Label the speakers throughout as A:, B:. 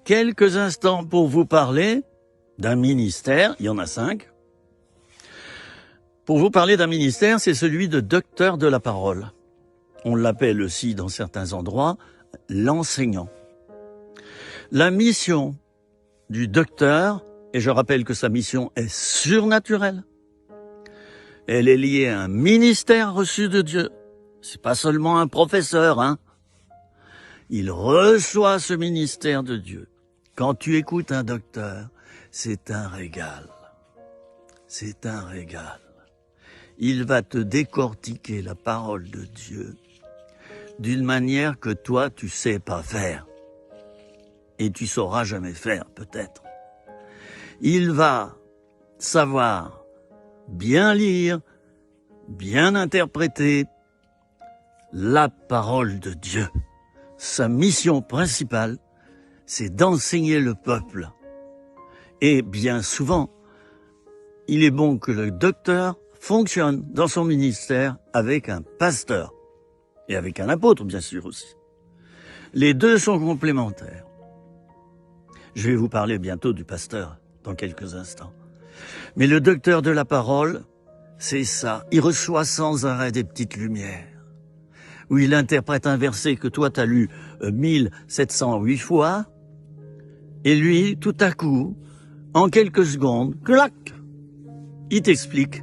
A: quelques instants pour vous parler d'un ministère, il y en a 5. Pour vous parler d'un ministère, c'est celui de docteur de la parole. On l'appelle aussi dans certains endroits l'enseignant. La mission du docteur, et je rappelle que sa mission est surnaturelle, elle est liée à un ministère reçu de Dieu. C'est pas seulement un professeur, hein. Il reçoit ce ministère de Dieu. Quand tu écoutes un docteur, c'est un régal. C'est un régal. Il va te décortiquer la parole de Dieu d'une manière que toi, tu sais pas faire. Et tu sauras jamais faire, peut-être. Il va savoir bien lire, bien interpréter la parole de Dieu. Sa mission principale, c'est d'enseigner le peuple. Et bien souvent, il est bon que le docteur fonctionne dans son ministère avec un pasteur. Et avec un apôtre, bien sûr, aussi. Les deux sont complémentaires. Je vais vous parler bientôt du pasteur, dans quelques instants. Mais le docteur de la parole, c'est ça. Il reçoit sans arrêt des petites lumières. Où il interprète un verset que toi t'as lu 1708 fois. Et lui, tout à coup, en quelques secondes, clac, il t'explique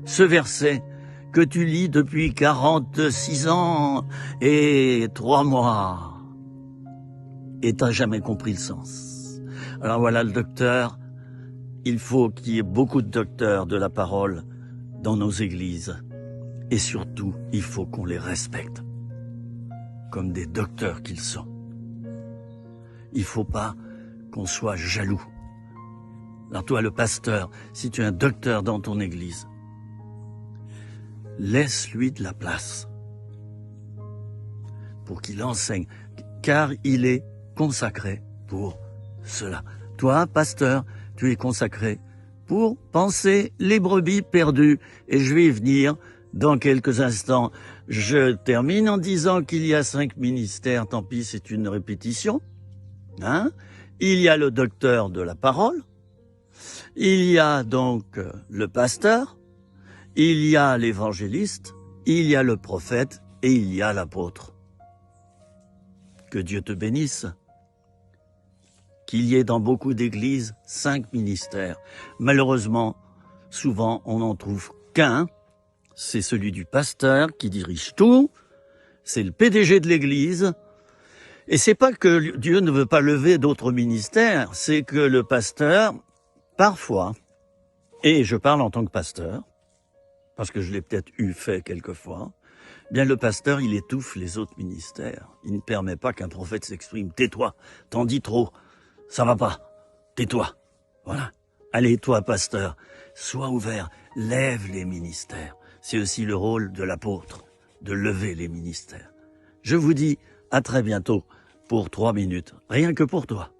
A: ce verset que tu lis depuis 46 ans et 3 mois. Et t'as jamais compris le sens. Alors voilà, le docteur, il faut qu'il y ait beaucoup de docteurs de la parole dans nos églises. Et surtout, il faut qu'on les respecte comme des docteurs qu'ils sont. Il faut pas qu'on soit jaloux. Alors toi, le pasteur, si tu es un docteur dans ton église, laisse-lui de la place pour qu'il enseigne, car il est consacré pour cela. Toi, pasteur, tu es consacré pour penser les brebis perdues. Et je vais y venir dans quelques instants. Je termine en disant qu'il y a 5 ministères, tant pis, c'est une répétition. Hein? Il y a le docteur de la parole, il y a donc le pasteur, il y a l'évangéliste, il y a le prophète et il y a l'apôtre. Que Dieu te bénisse. Qu'il y ait dans beaucoup d'églises 5 ministères. Malheureusement, souvent on n'en trouve qu'un. C'est celui du pasteur qui dirige tout. C'est le PDG de l'église. Et c'est pas que Dieu ne veut pas lever d'autres ministères, c'est que le pasteur, parfois, et je parle en tant que pasteur, parce que je l'ai peut-être fait quelquefois, bien le pasteur, il étouffe les autres ministères. Il ne permet pas qu'un prophète s'exprime. Tais-toi, t'en dis trop, ça va pas, tais-toi. Voilà. Allez, toi, pasteur, sois ouvert, lève les ministères. C'est aussi le rôle de l'apôtre, de lever les ministères. Je vous dis à très bientôt pour 3 minutes, rien que pour toi.